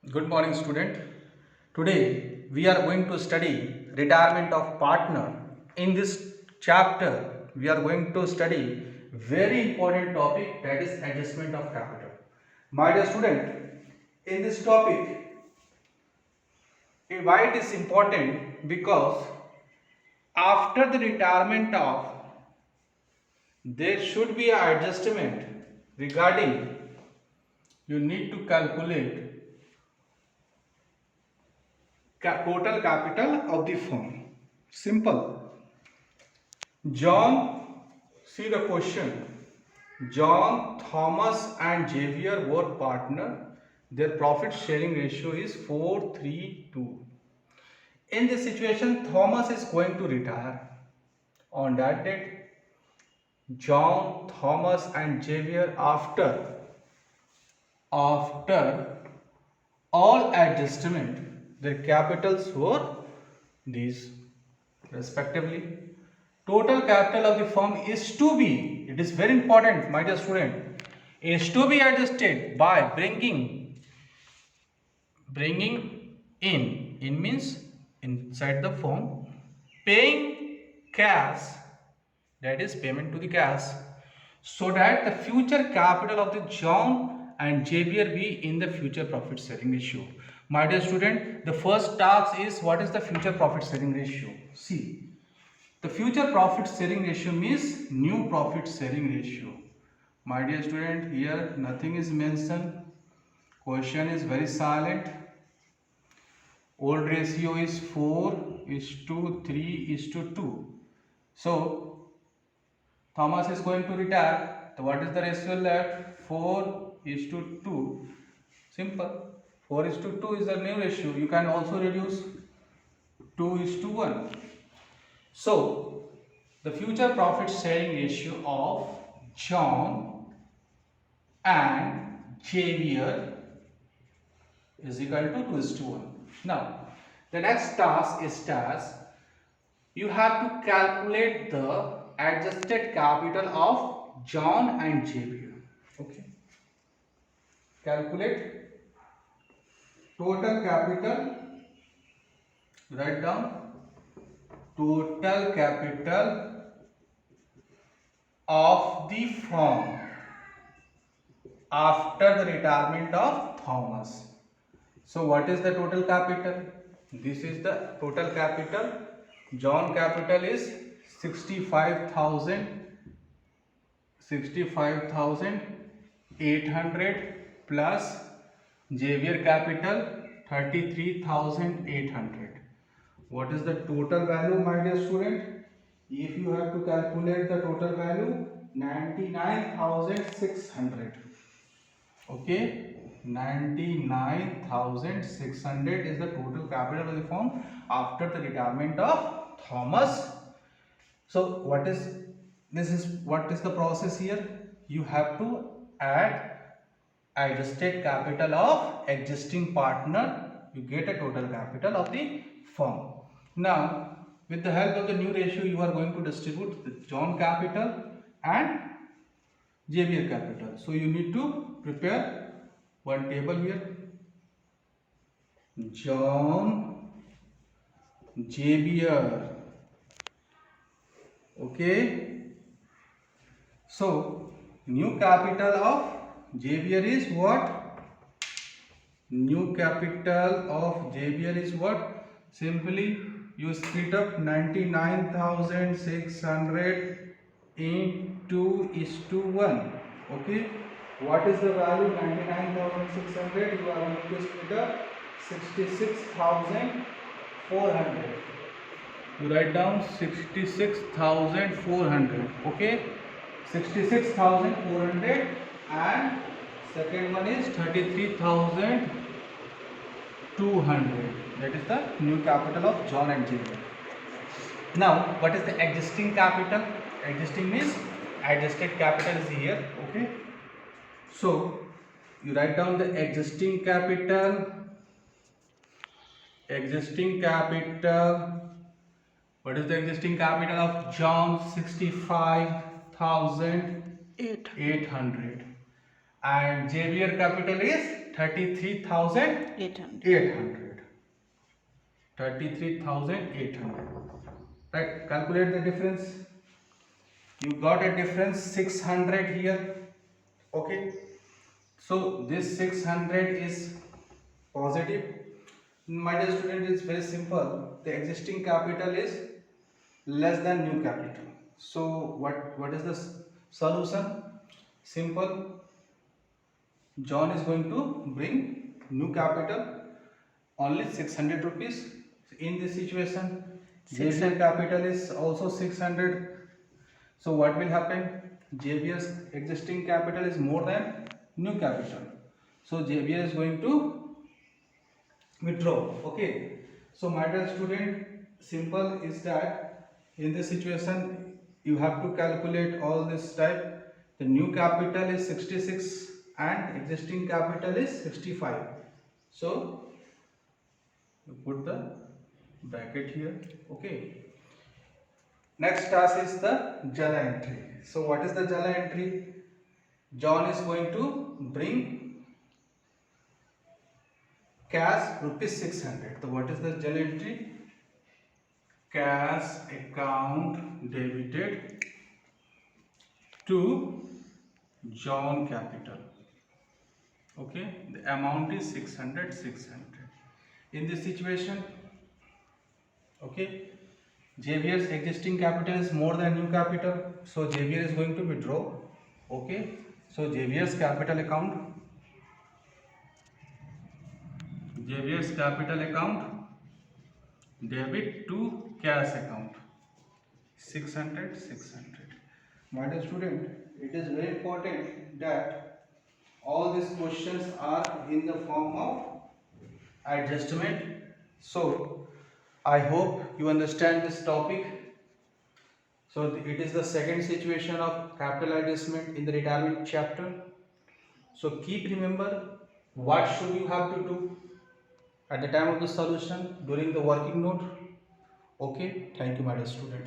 Good morning, student. Today we are going to study retirement of partner. In this chapter, we are going to study very important topic, that is adjustment of capital. My dear student, in this topic, why it is important? Because after the retirement of, there should be an adjustment regarding, you need to calculate total capital of the firm. Simple. John, see the question. John, Thomas and Xavier were partner. Their profit sharing ratio is 4:3:2. In this situation, Thomas is going to retire. On that date, John, Thomas and Xavier, after all adjustment, their capitals were these respectively. Total capital of the firm is to be, it is very important, my dear student, is to be adjusted by bringing in means inside the firm, paying cash, that is payment to the cash, so that the future capital of the John and Xavier be in the future profit sharing ratio. My dear student, the first task is, what is the future profit sharing ratio? See, the future profit sharing ratio means new profit sharing ratio. My dear student, here nothing is mentioned. Question is very silent. Old ratio is 4:3:2. So Thomas is going to retire. So what is the ratio left? 4:2. Simple. 4:2 is the new ratio. You can also reduce 2:1. So the future profit sharing ratio of John and Xavier is equal to 2:1. Now the next task is you have to calculate the adjusted capital of John and Xavier. Okay. Calculate total capital. Write down total capital of the firm after the retirement of Thomas. So what is the total capital? This is the total capital. John capital is 65,800 plus Xavier capital 33,800. What is the total value, my dear student? If you have to calculate the total value, 99,600. Okay, 99,600 is the total capital of the firm after the retirement of Thomas. So what is the process here? You have to add adjusted capital of existing partner, you get a total capital of the firm. Now with the help of the new ratio, you are going to distribute the John capital and Xavier capital. So you need to prepare one table here. John, Xavier. Okay. So new capital of Xavier is what? New capital of Xavier is what? Simply you split up 99,600 into 1. Okay. What is the value? 99,600. You are going to split up 66,400. You write down 66,400. Okay. 66,400 and second one is 33,200. That is the new capital of John and Xavier. Now what is the existing capital? Existing means adjusted capital is here. Okay. So you write down the existing capital. What is the existing capital of John? 65,800. And Xavier capital is 33,800. 33,800. Right, calculate the difference. You got a difference 600 here. Okay, so this 600 is positive. My dear student, it's very simple. The existing capital is less than new capital. So what is the solution? Simple. John is going to bring new capital only 600 rupees. In this situation, Xavier capital is also 600. So what will happen? Xavier's existing capital is more than new capital. So Xavier is going to withdraw. Okay. So my dear student, simple is that in this situation you have to calculate all this type. The new capital is 66 and existing capital is 65. So you put the bracket here. Okay. Next task is the journal entry. So what is the journal entry? John is going to bring cash rupees 600. So what is the journal entry? Cash account debited to John capital. Okay, the amount is 600. In this situation, okay, Xavier's existing capital is more than new capital, so Xavier is going to withdraw. Okay, so Xavier's capital account debit to cash account 600. My dear student, it is very important that all these questions are in the form of adjustment. So I hope you understand this topic. So it is the second situation of capital adjustment in the retirement chapter. So keep remember what should you have to do at the time of the solution during the working note. Okay, thank you my dear student.